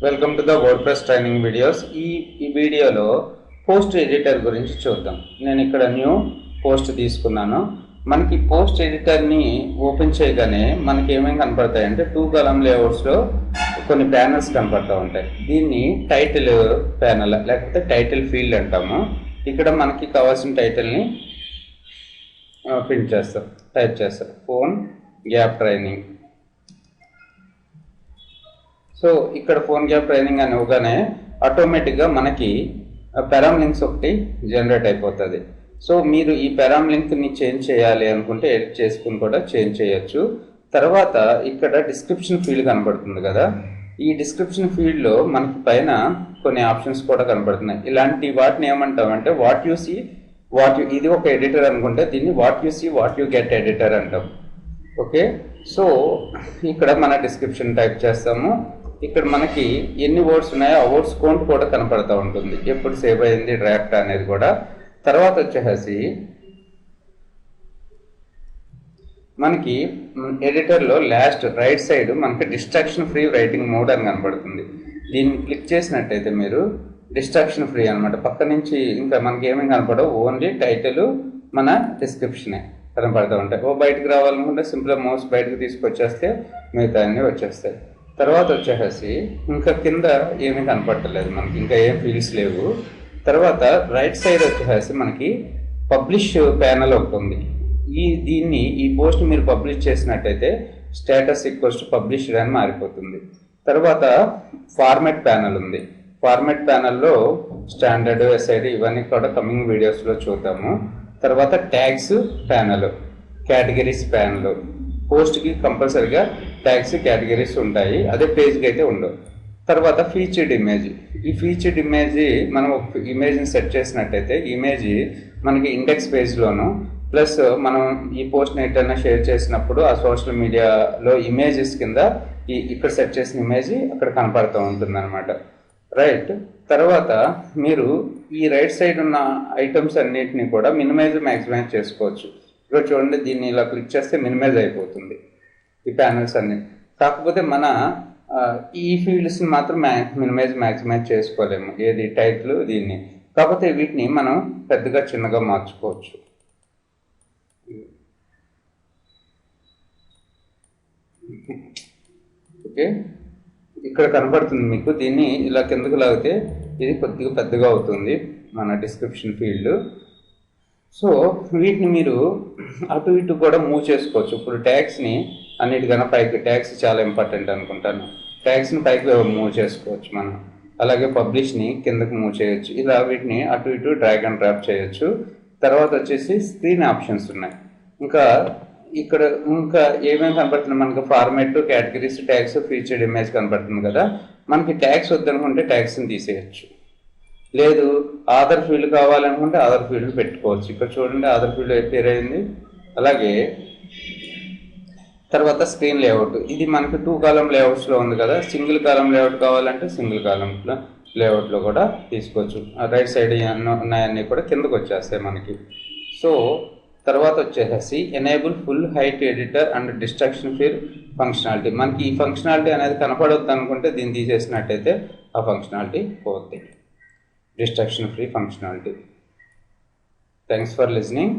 Welcome to the WordPress training videos. ఈ వీడియోలో post editor గురించి చూద్దాం. నేను ఇక్కడ న్యూ పోస్ట్ తీసుకున్నాను. మనకి పోస్ట్ ఎడిటర్ని ఓపెన్ చేయగానే మనకి ఏమేమి కనపడతాయంటే 2 కాలమ్ లేఅవుట్స్లో కొన్ని ప్యానల్స్ కనపడుతూ ఉంటాయి. దీన్ని టైటిల్ ప్యానల్ లేకపోతే టైటిల్ ఫీల్డ్ అంటాము. ఇక్కడ మనకి కావాల్సిన టైటిల్ని ప్రింట్ చేస్తాం, టైప్ చేస్తాం. Phone gap training. సో ఇక్కడ ఫోన్ గ్యాప్ ట్రైనింగ్ అని ఇవ్వగానే ఆటోమేటిక్గా మనకి పెరామ్ లింక్స్ ఒకటి జనరేట్ అయిపోతుంది. సో మీరు ఈ పెరామ్ లింక్ని చేంజ్ చేయాలి అనుకుంటే ఎడిట్ చేసుకుని కూడా చేంజ్ చేయొచ్చు. తర్వాత ఇక్కడ డిస్క్రిప్షన్ ఫీల్డ్ కనబడుతుంది కదా, ఈ డిస్క్రిప్షన్ ఫీల్డ్లో మనకి పైన కొన్ని ఆప్షన్స్ కూడా కనబడుతున్నాయి. ఇలాంటి వాటిని ఏమంటామంటే what you see what you, ఇది ఒక ఎడిటర్ అనుకుంటే దీన్ని what you see what you get editor అంటాం. ఓకే, సో ఇక్కడ మన డిస్క్రిప్షన్ టైప్ చేస్తాము. ఇక్కడ మనకి ఎన్ని వర్డ్స్ ఉన్నాయో ఆ వర్డ్స్ కౌంట్ కూడా కనపడుతూ ఉంటుంది, ఎప్పుడు సేవ్ అయింది డ్రాఫ్ట్ అనేది కూడా. తర్వాత వచ్చేసి మనకి ఎడిటర్లో లాస్ట్ రైట్ సైడ్ మనకి డిస్ట్రాక్షన్ ఫ్రీ రైటింగ్ మోడ్ అని కనపడుతుంది. దీన్ని క్లిక్ చేసినట్టయితే మీరు డిస్ట్రాక్షన్ ఫ్రీ అనమాట. పక్క నుంచి ఇంకా మనకి ఏమేమి కనపడవు, ఓన్లీ టైటిల్ మన డిస్క్రిప్షనే కనపడుతూ ఉంటాయి. బయటకు రావాలనుకుంటే సింపుల్గా మౌస్ బయటకు తీసుకొచ్చేస్తే మిగతా అన్నీ వచ్చేస్తాయి. తర్వాత వచ్చేసి ఇంకా కింద ఏమీ కనపడలేదు మనకి, ఇంకా ఏం ఫీల్డ్స్ లేవు. తర్వాత రైట్ సైడ్ వచ్చేసి మనకి పబ్లిష్ ప్యానల్ ఒకటి ఉంది. ఈ పోస్ట్ మీరు పబ్లిష్ చేసినట్టయితే స్టేటస్ ఈక్వల్స్ టు పబ్లిష్డ్ అని మారిపోతుంది. తర్వాత ఫార్మాట్ ప్యానల్ ఉంది. ఫార్మాట్ ప్యానల్లో స్టాండర్డ్, ఎస్ఐడి ఇవన్నీ కూడా కమింగ్ వీడియోస్లో చూద్దాము. తర్వాత ట్యాగ్స్ ప్యానల్, కేటగిరీస్ ప్యానల్. పోస్ట్కి కంపల్సరీగా ట్యాగ్స్ కేటగిరీస్ ఉంటాయి, అదే పేజ్కి అయితే ఉండవు. తర్వాత ఫీచర్డ్ ఇమేజ్. ఈ ఫీచర్డ్ ఇమేజ్ మనం ఒక ఇమేజ్ని సెట్ చేసినట్టయితే ఇమేజ్ మనకి ఇండెక్స్ పేజ్లోను ప్లస్ మనం ఈ పోస్ట్ని ఎటైనా షేర్ చేసినప్పుడు ఆ సోషల్ మీడియాలో ఇమేజెస్ కింద ఇక్కడ సెట్ చేసిన ఇమేజ్ అక్కడ కనపడుతూ ఉంటుంది అనమాట. రైట్. తర్వాత మీరు ఈ రైట్ సైడ్ ఉన్న ఐటమ్స్ అన్నిటిని కూడా మినిమైజ్ మ్యాక్సిమైజ్ చేసుకోవచ్చు. ఇక్కడ చూడండి, దీన్ని ఇలా క్లిక్ చేస్తే మినిమైజ్ అయిపోతుంది ఈ ప్యానల్స్ అన్ని. కాకపోతే మన ఈ ఫీల్డ్స్ని మాత్రం మినిమైజ్ మ్యాక్సిమైజ్ చేసుకోలేము, ఏది టైటిల్ దీన్ని. కాకపోతే వీటిని మనం పెద్దగా చిన్నగా మార్చుకోవచ్చు. ఓకే, ఇక్కడ కనపడుతుంది మీకు. దీన్ని ఇలా కిందకు లాగితే ఇది కొద్దిగా పెద్దగా అవుతుంది మన డిస్క్రిప్షన్ ఫీల్డ్. సో వీటిని మీరు అటు ఇటు కూడా మూవ్ చేసుకోవచ్చు. ఇప్పుడు ట్యాగ్స్ని అన్నిటికన్నా పైకి, ట్యాగ్స్ చాలా ఇంపార్టెంట్ అనుకుంటాను, ట్యాగ్స్ని పైకి మూవ్ చేసుకోవచ్చు మనం. అలాగే పబ్లిష్ని కిందకు మూవ్ చేయొచ్చు. ఇలా వీటిని అటు ఇటు డ్రాగ్ అండ్ డ్రాప్ చేయొచ్చు. తర్వాత వచ్చేసి స్క్రీన్ ఆప్షన్స్ ఉన్నాయి. ఇంకా ఇక్కడ ఇంకా ఏమేమి కనపడుతుంది మనకి, format, categories, tags, featured image కనపడుతుంది కదా. మనకి ట్యాగ్స్ వద్దనుకుంటే ట్యాగ్స్ని తీసేయచ్చు, లేదు ఆధార్ ఫీల్డ్ కావాలనుకుంటే ఆధార్ ఫీల్డ్ పెట్టుకోవచ్చు. ఇక్కడ చూడండి ఆధార్ ఫీల్డ్ పేరు అయింది. అలాగే తర్వాత స్క్రీన్ లేఅవుట్. ఇది మనకి 2 కాలమ్ లేఅవుట్స్లో ఉంది కదా. సింగిల్ కాలమ్ లేఅవుట్ కావాలంటే సింగిల్ కాలమ్ లేఅవుట్లో కూడా తీసుకోవచ్చు. రైట్ సైడ్ ఉన్నాయన్నీ కూడా కిందకు వచ్చేస్తాయి మనకి. సో తర్వాత వచ్చేసి enable full height editor and distraction free functionality. మనకి ఈ ఫంక్షనాలిటీ అనేది కనపడొద్దు అనుకుంటే దీన్ని తీసేసినట్టయితే ఆ ఫంక్షనాలిటీ పోతుంది, distraction free functionality. Thanks for listening.